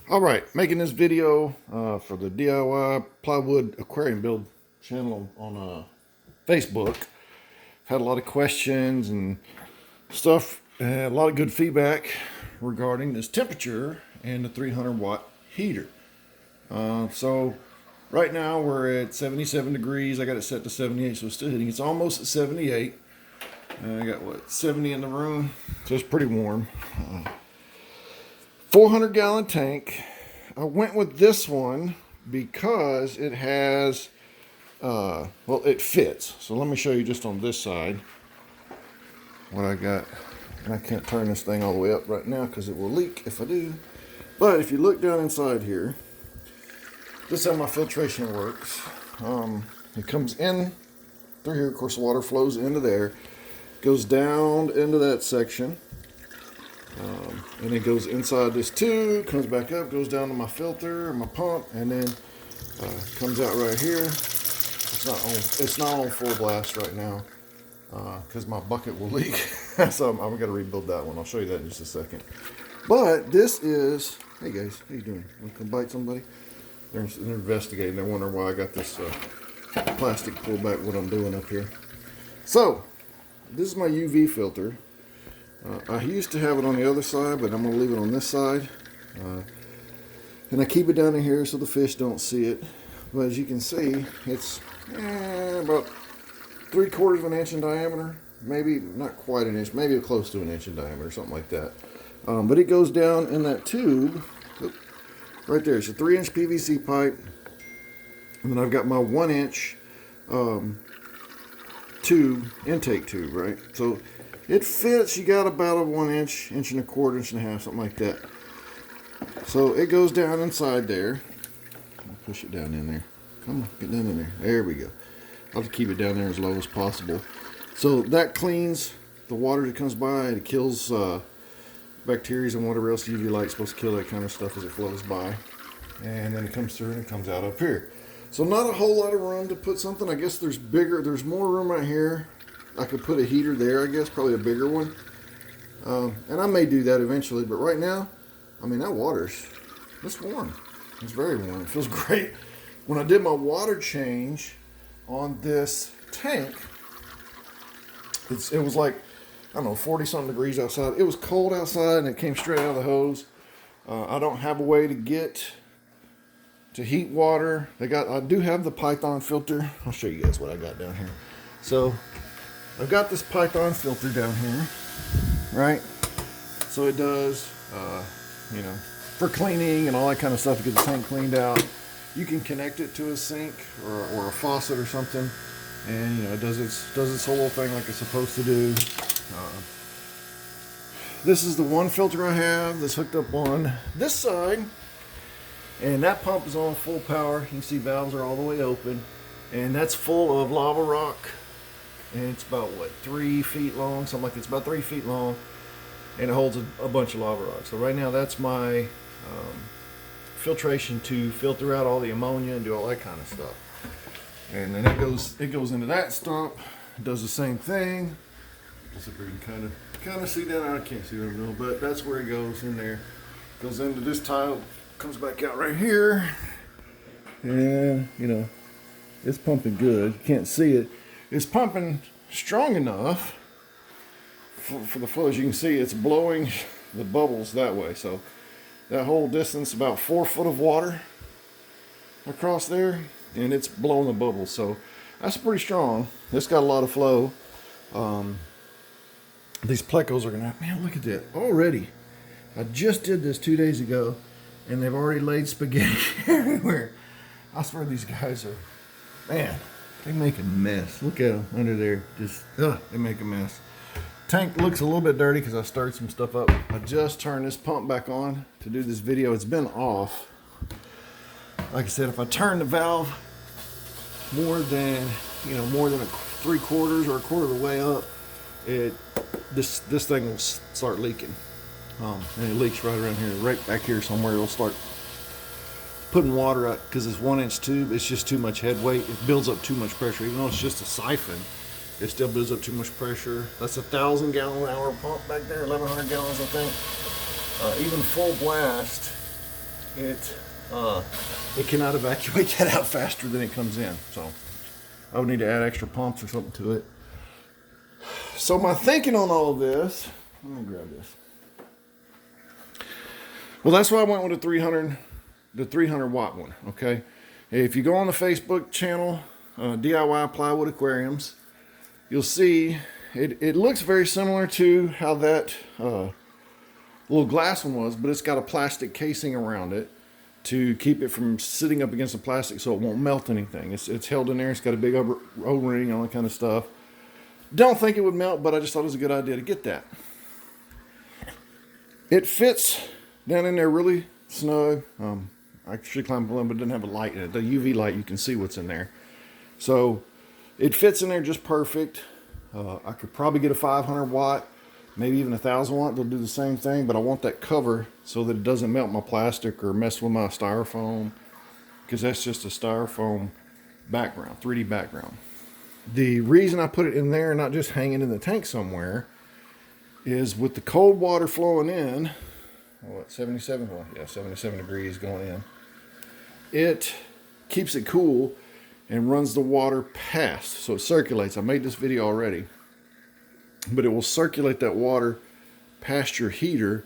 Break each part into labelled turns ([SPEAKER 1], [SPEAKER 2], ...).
[SPEAKER 1] All right, making this video for the DIY Plywood Aquarium Build channel on Facebook. Had a lot of questions and stuff, a lot of good feedback regarding this temperature and the 300-watt heater. So right now we're at 77 degrees. I got it set to 78, so it's still hitting. It's almost at 78. I got, 70 in the room, so it's pretty warm. 400-gallon tank. I went with this one because it has, well, it fits. So let me show you just on this side what I got. And I can't turn this thing all the way up right now because it will leak if I do. But if you look down inside here, this is how my filtration works. It comes in through here. Of course, the water flows into there, goes down into that section. And it goes inside this tube, comes back up, goes down to my filter, my pump, and then comes out right here. It's not on full blast right now because my bucket will leak. So I'm going to rebuild that one. I'll show you that in just a second. But this is, hey guys, how you doing? Want to come bite somebody? They're investigating. They're wondering why I got this plastic pulled back, what I'm doing up here. So this is my UV filter. I used to have it on the other side, but I'm going to leave it on this side. And I keep it down in here so the fish don't see it. But as you can see, it's about 3/4 of an inch in diameter. Maybe not quite an inch, maybe close to an inch in diameter, something like that. But it goes down in that tube. Right there, it's a 3-inch PVC pipe. And then I've got my 1-inch tube, intake tube, right? So it fits. You got about a 1 inch, 1.25 inches, 1.5 inches, something like that. So it goes down inside there. I'll push it down in there. Come on, get down in there. There we go. I'll have to keep it down there as low as possible. So that cleans the water that comes by. It kills bacteria and whatever else UV light's supposed to kill, that kind of stuff as it flows by. And then it comes through and it comes out up here. So not a whole lot of room to put something. I guess there's more room right here. I could put a heater there, I guess, probably a bigger one. And I may do that eventually, but right now, I mean, it's warm. It's very warm. It feels great. When I did my water change on this tank, it was like, I don't know, 40-something degrees outside. It was cold outside, and it came straight out of the hose. I don't have a way to heat water. I do have the Python filter. I'll show you guys what I got down here. So I've got this Python filter down here, right? So it does, for cleaning and all that kind of stuff to get the tank cleaned out. You can connect it to a sink or a faucet or something, and it does its whole little thing like it's supposed to do. This is the one filter I have that's hooked up on this side, and that pump is on full power. You can see valves are all the way open, and that's full of lava rock. And it's about 3 feet long, something like that. It's about 3 feet long, and it holds a bunch of lava rock. So right now that's my filtration to filter out all the ammonia and do all that kind of stuff. And then it goes into that stump. It does the same thing. Just if we can kind of see that. I can't see that real, but that's where it goes in there. Goes into this tile, comes back out right here, and it's pumping good. You can't see it. It's pumping strong enough for the flow. As you can see, it's blowing the bubbles that way. So that whole distance, about 4 foot of water across there, and it's blowing the bubbles. So that's pretty strong. It's got a lot of flow. These plecos are gonna, man, look at that already. I just did this 2 days ago, and they've already laid spaghetti everywhere. I swear these guys are, man, they make a mess. Look at them under there. They make a mess. Tank looks a little bit dirty because I stirred some stuff up. I just turned this pump back on to do this video. It's been off. Like I said, if I turn the valve more than 3/4 or 1/4 of the way up, this thing will start leaking. And it leaks right around here, right back here somewhere. It'll start putting water out because this 1-inch tube, it's just too much head weight. It builds up too much pressure. Even though it's just a siphon, it still builds up too much pressure. That's a 1,000-gallon-hour pump back there, 1,100 gallons, I think. Even full blast, it cannot evacuate that out faster than it comes in. So I would need to add extra pumps or something to it. So my thinking on all of this, let me grab this. Well, that's why I went with the 300 watt one. Okay, if you go on the Facebook channel, DIY Plywood Aquariums, you'll see it looks very similar to how that little glass one was, but it's got a plastic casing around it to keep it from sitting up against the plastic so it won't melt anything. It's held in there. It's got a big O-ring, all that kind of stuff. Don't think it would melt, but I just thought it was a good idea to get that. It fits down in there really snug. I should climb below, but it doesn't have a light in it. The UV light, you can see what's in there. So it fits in there just perfect. I could probably get a 500 watt, maybe even 1,000 watt. They'll do the same thing, but I want that cover so that it doesn't melt my plastic or mess with my styrofoam, because that's just a styrofoam background, 3D background. The reason I put it in there, not just hanging in the tank somewhere, is with the cold water flowing in, what, 77? Well, yeah, 77 degrees going in. It keeps it cool and runs the water past, so it circulates. I made this video already, but it will circulate that water past your heater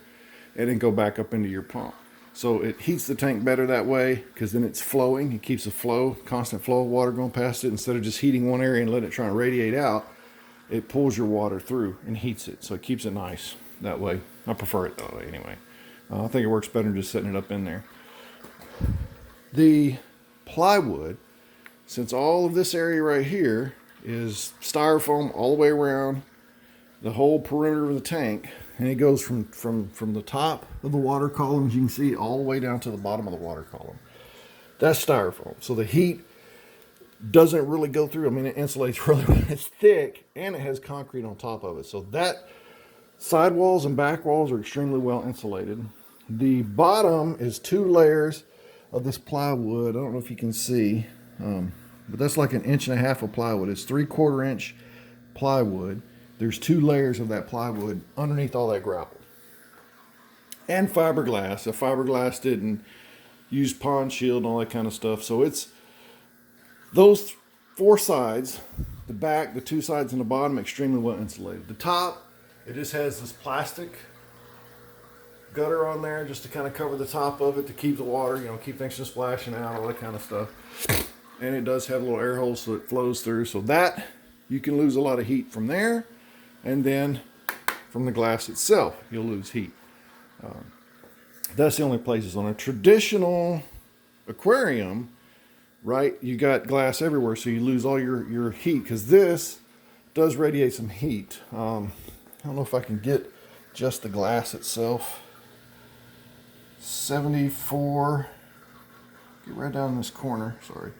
[SPEAKER 1] and then go back up into your pump. So it heats the tank better that way, because then it's flowing. It keeps a flow, constant flow of water going past it. Instead of just heating one area and let it try and radiate out, it pulls your water through and heats it. So it keeps it nice that way. I prefer it that way anyway. I think it works better than just setting it up in there. The plywood, since all of this area right here is styrofoam all the way around the whole perimeter of the tank, and it goes from the top of the water column, as you can see, all the way down to the bottom of the water column. That's styrofoam. So the heat doesn't really go through. I mean, it insulates really well. It's thick, and it has concrete on top of it. So that side walls and back walls are extremely well insulated. The bottom is 2 layers of this plywood. I don't know if you can see, but that's like 1.5 inches of plywood. It's 3/4 inch plywood. There's 2 layers of that plywood underneath all that gravel. And fiberglass. The fiberglass didn't use pond shield and all that kind of stuff. So it's those 4 sides, the back, the 2 sides, and the bottom, extremely well insulated. The top, it just has this plastic gutter on there just to kind of cover the top of it to keep the water, keep things from splashing out, all that kind of stuff. And it does have little air holes so it flows through. So that, you can lose a lot of heat from there. And then from the glass itself, you'll lose heat. That's the only places. On a traditional aquarium, right, you got glass everywhere, so you lose all your heat, because this does radiate some heat. I don't know if I can get just the glass itself. 74, get right down in this corner, sorry.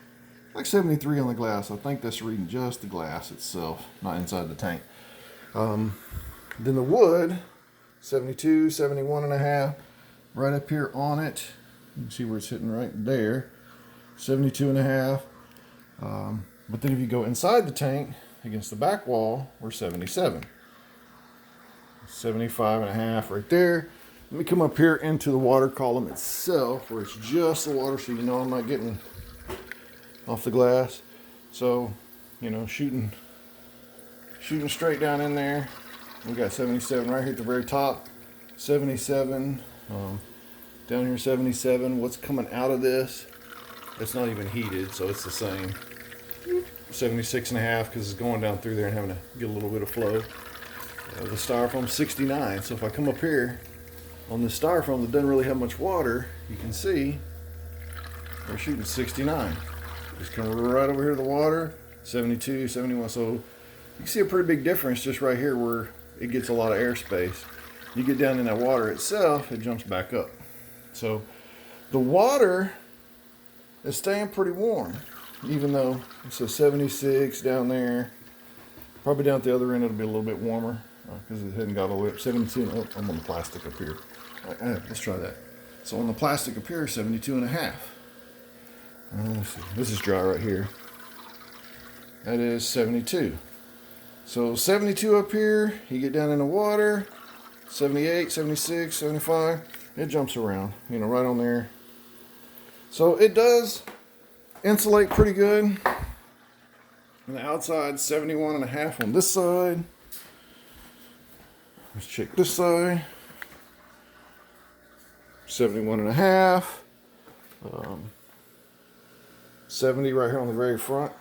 [SPEAKER 1] Like 73 on the glass. I think that's reading just the glass itself, not inside the tank. Then the wood, 72, 71 and a half, right up here on it. You can see where it's hitting right there, 72 and a half. But then if you go inside the tank against the back wall, we're 77. 75 and a half right there. Let me come up here into the water column itself, where it's just the water, so I'm not getting off the glass. So, shooting straight down in there. We got 77 right here at the very top. 77. Down here 77. What's coming out of this? It's not even heated, so it's the same. 76 and a half, because it's going down through there and having to get a little bit of flow. The styrofoam 69. So if I come up here on this styrofoam that doesn't really have much water, you can see we're shooting 69. Just come right over here to the water, 72, 71. So you can see a pretty big difference just right here where it gets a lot of airspace. You get down in that water itself, it jumps back up. So the water is staying pretty warm, even though it says 76 down there. Probably down at the other end it'll be a little bit warmer because it hadn't got all the way up. 72, oh, I'm on the plastic up here. Let's try that. So on the plastic up here, 72 and a half. Let's see. This is dry right here. That is 72. So 72 up here, you get down in the water, 78, 76, 75, it jumps around, right on there. So it does insulate pretty good. On the outside, 71.5 on this side. Let's check this side. 71.5. 70 right here on the very front.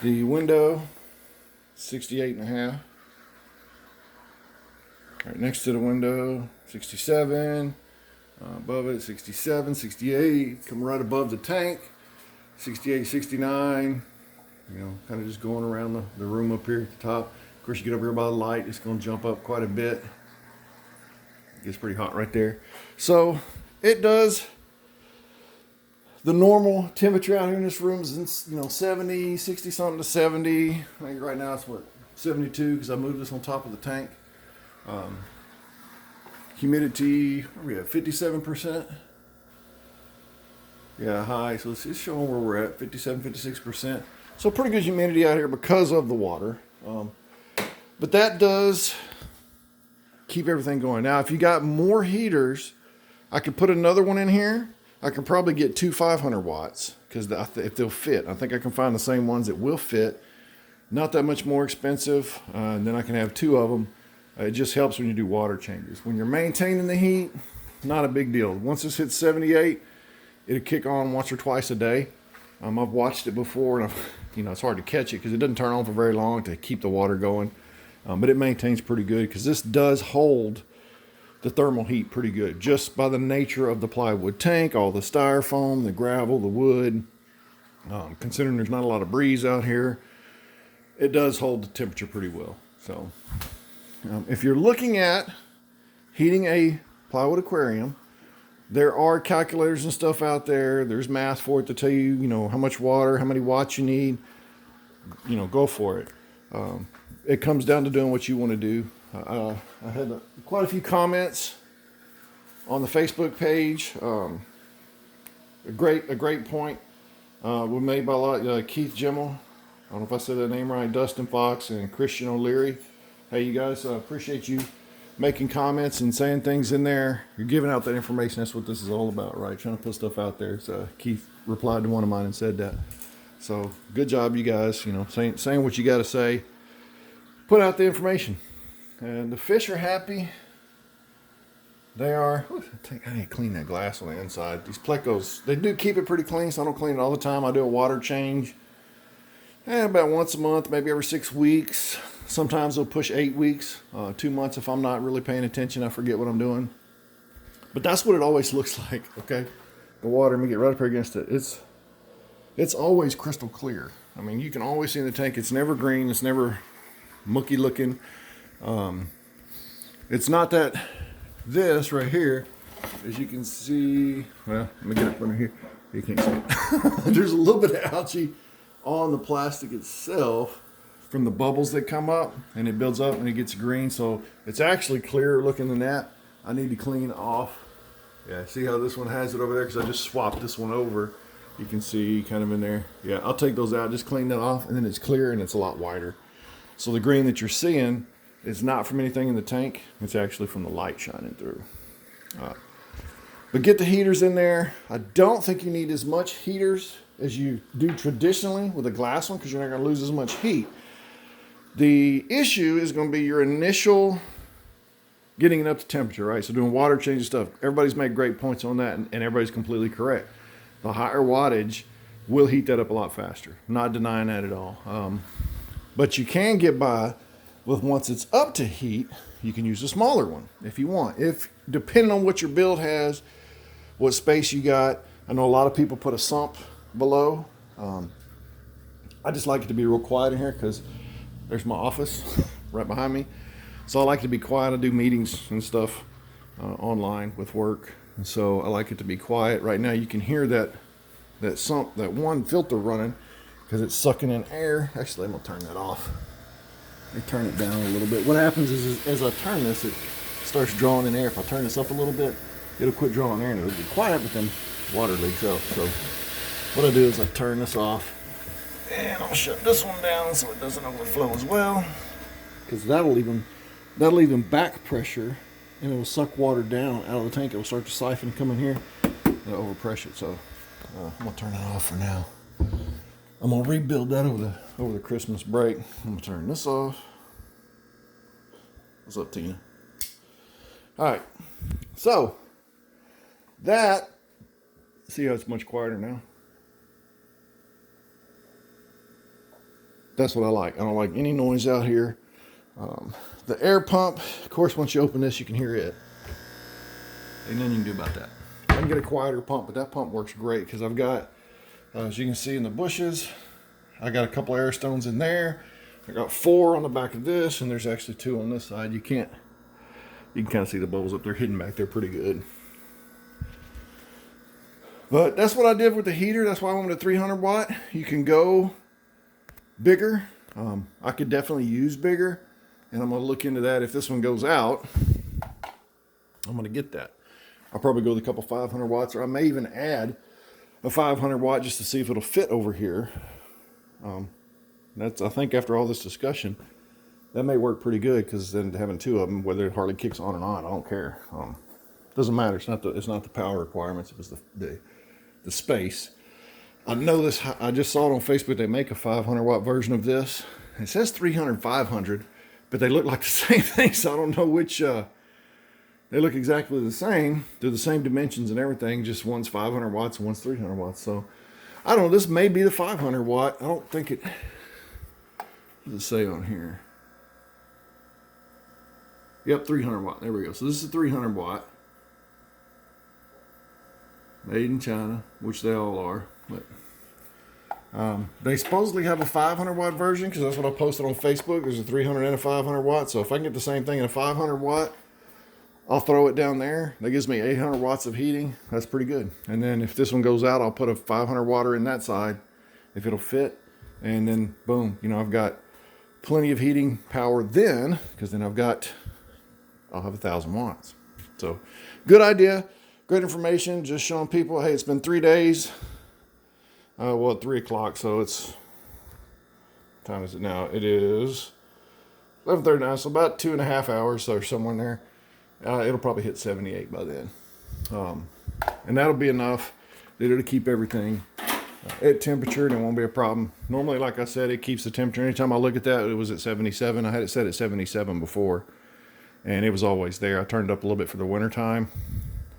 [SPEAKER 1] The window, 68.5. Right next to the window, 67. Above it, 67, 68. Come right above the tank, 68, 69. You know, kind of just going around the room up here at the top. Of course, you get up here by the light, it's going to jump up quite a bit. It gets pretty hot right there. So it does the normal temperature out here in this room is, you know, 70, 60 something to 70. I think right now it's what, 72, because I moved this on top of the tank. Humidity, we have 57%. Yeah, high. So it's showing where we're at, 57, 56%. So pretty good humidity out here because of the water. But that does keep everything going. Now, if you got more heaters, I could put another one in here. I can probably get 2 500 watts because if they'll fit. I think I can find the same ones that will fit. Not that much more expensive. And then I can have 2 of them. It just helps when you do water changes. When you're maintaining the heat, not a big deal. Once this hits 78, it'll kick on once or twice a day. I've watched it before, and you know, it's hard to catch it because it doesn't turn on for very long to keep the water going. But it maintains pretty good because this does hold the thermal heat pretty good just by the nature of the plywood tank, all the styrofoam, the gravel, the wood. Considering there's not a lot of breeze out here, it does hold the temperature pretty well. So if you're looking at heating a plywood aquarium, there are calculators and stuff out there. There's math for it to tell you, you know, how much water, how many watts you need. You know, go for it. It comes down to doing what you want to do. I had quite a few comments on the Facebook page. A great point was made by Keith Jimmel. I don't know if I said that name right. Dustin Fox and Christian O'Leary. Hey, you guys, I appreciate you making comments and saying things in there. You're giving out that information. That's what this is all about, right? Trying to put stuff out there. So Keith replied to one of mine and said that. So good job, you guys. You know, saying what you got to say. Put out the information. And the fish are happy. They are. I need to clean that glass on the inside. These plecos, they do keep it pretty clean, so I don't clean it all the time. I do a water change about once a month, maybe every 6 weeks. Sometimes they'll push 8 weeks, 2 months if I'm not really paying attention. I forget what I'm doing. But that's what it always looks like, okay? The water, let me get right up here against it. It's always crystal clear. I mean, you can always see in the tank. It's never green. It's never mucky looking. It's not that this right here, as you can see, well, let me get it from here. You can't see it. There's a little bit of algae on the plastic itself from the bubbles that come up, and it builds up and it gets green. So it's actually clearer looking than that. I need to clean off. Yeah, see how this one has it over there? Because I just swapped this one over. You can see kind of in there. Yeah, I'll take those out, just clean that off, and then it's clear and it's a lot wider. So the green that you're seeing is not from anything in the tank. It's actually from the light shining through. But get the heaters in there. I don't think you need as much heaters as you do traditionally with a glass one because you're not going to lose as much heat. The issue is going to be your initial getting it up to temperature, right? So doing water change and stuff. Everybody's made great points on that, and everybody's completely correct. The higher wattage will heat that up a lot faster. Not denying that at all. But you can get by with once it's up to heat, you can use a smaller one if you want. If depending on what your build has, what space you got. I know a lot of people put a sump below. I just like it to be real quiet in here because there's my office right behind me. So I like it to be quiet. I do meetings and stuff online with work. And so I like it to be quiet. Right now you can hear that sump, that one filter running because it's sucking in air. Actually, I'm going to turn that off. Let me turn it down a little bit. What happens is as I turn this, it starts drawing in air. If I turn this up a little bit, it'll quit drawing air and it'll be quiet, but then water leaks out. So what I do is I turn this off and I'll shut this one down so it doesn't overflow as well, because that'll even back pressure and it will suck water down out of the tank. It will start to siphon, come in here, and it'll overpressure it. So I'm gonna turn that off for now. I'm gonna rebuild that over the Christmas break. I'm gonna turn this off. What's up, Tina? All right, so that, see how it's much quieter now? That's what I like. I don't like any noise out here. The air pump, of course, once you open this, you can hear it. Ain't nothing you can do about that. I can get a quieter pump, but that pump works great because I've got, as you can see in the bushes, I got a couple air stones in there. I got 4 on the back of this, and there's actually 2 on this side. You can kind of see the bubbles up there hidden back there pretty good. But that's what I did with the heater. That's why I went with a 300 watt. You can go bigger. I could definitely use bigger, and I'm going to look into that. If this one goes out, I'm going to get that. I'll probably go with a couple 500 watts, or I may even add a 500 watt just to see if it'll fit over here. I think after all this discussion, that may work pretty good, because then having 2 of them, whether it hardly kicks on and on, I don't care. Doesn't matter. It's not the power requirements. It was the space. I know this. I just saw it on Facebook. They make a 500 watt version of this. It says 300, 500, but they look like the same thing. So I don't know which. They look exactly the same. They're the same dimensions and everything. Just one's 500 watts and one's 300 watts. So I don't know. This may be the 500 watt. I don't think it. What does it say on here? Yep, 300 watt. There we go. So this is a 300 watt. Made in China, which they all are. But they supposedly have a 500 watt version, because that's what I posted on Facebook. There's a 300 and a 500 watt. So if I can get the same thing in a 500 watt, I'll throw it down there. That gives me 800 watts of heating. That's pretty good. And then if this one goes out, I'll put a 500 watter in that side, if it'll fit. And then boom, I've got plenty of heating power then, because then I'll have 1,000 watts. So good idea. Great information. Just showing people, hey, it's been 3 days. Well, at 3 o'clock, so it's, what time is it now? It is 11:30 now, so about 2.5 hours or somewhere in there. It'll probably hit 78 by then. And that'll be enough. It'll keep everything at temperature, and it won't be a problem. Normally, like I said, it keeps the temperature. Anytime I look at that, it was at 77. I had it set at 77 before, and it was always there. I turned it up a little bit for the winter time,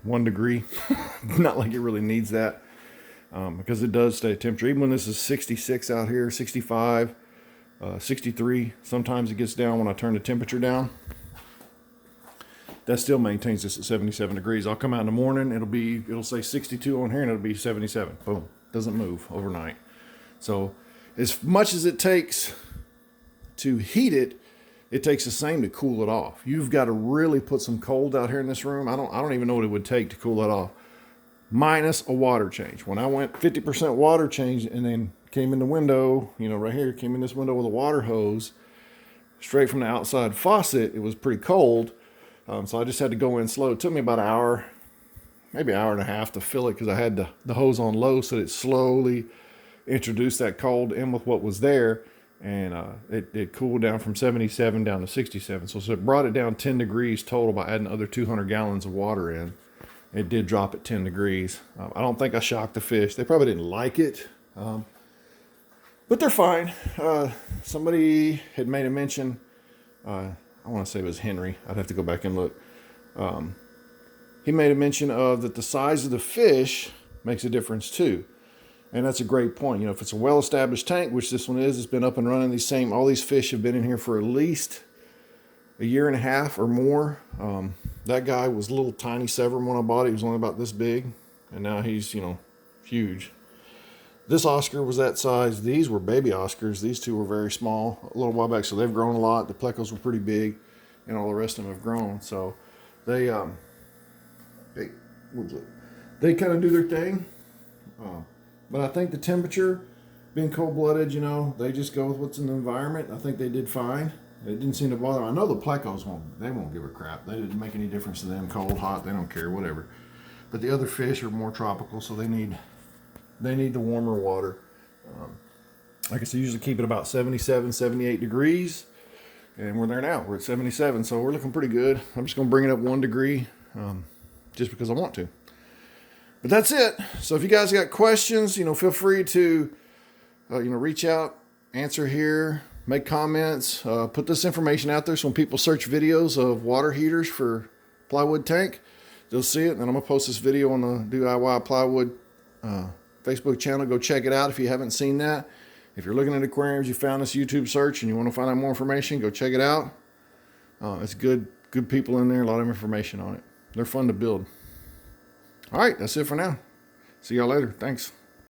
[SPEAKER 1] 1 degree. Not like it really needs that, because it does stay at temperature. Even when this is 66 out here, 65, 63, sometimes it gets down when I turn the temperature down. That still maintains this at 77 degrees. I'll come out in the morning, it'll say 62 on here, and it'll be 77. Boom. Doesn't move overnight. So as much as it takes to heat it, it takes the same to cool it off. You've got to really put some cold out here in this room. I don't even know what it would take to cool it off, minus a water change. When I went 50% water change and then came in the window, right here, came in this window with a water hose straight from the outside faucet, it was pretty cold. So I just had to go in slow. It took me about an hour, maybe an hour and a half to fill it, because I had the hose on low, so it slowly introduced that cold in with what was there. And it cooled down from 77 down to 67. So it brought it down 10 degrees total by adding other 200 gallons of water in. It did drop at 10 degrees. I don't think I shocked the fish. They probably didn't like it, but they're fine. Somebody had made a mention. I want to say it was Henry. I'd have to go back and look. He made a mention of that the size of the fish makes a difference too. And that's a great point. If it's a well-established tank, which this one is, it's been up and running. All these fish have been in here for at least a year and a half or more. That guy was a little tiny Severn when I bought it. He was only about this big, and now he's, huge. This Oscar was that size. These were baby Oscars. These 2 were very small a little while back, so they've grown a lot. The plecos were pretty big, and all the rest of them have grown. So they kind of do their thing. But I think the temperature, being cold-blooded, they just go with what's in the environment. I think they did fine. It didn't seem to bother them. I know the plecos won't give a crap. They didn't make any difference to them. Cold, hot, they don't care, whatever. But the other fish are more tropical, so they need the warmer water. Like I said, usually keep it about 77, 78 degrees. And we're there now. We're at 77, so we're looking pretty good. I'm just going to bring it up 1 degree just because I want to. But that's it. So if you guys got questions, feel free to, reach out, answer here, make comments, put this information out there so when people search videos of water heaters for plywood tank, they'll see it. And then I'm going to post this video on the DIY Plywood Facebook channel. Go check it out if you haven't seen that. If you're looking at aquariums, you found this YouTube search and you want to find out more information, go check it out. It's good people in there, a lot of information on it. They're fun to build. All right, that's it for now. See y'all later. Thanks.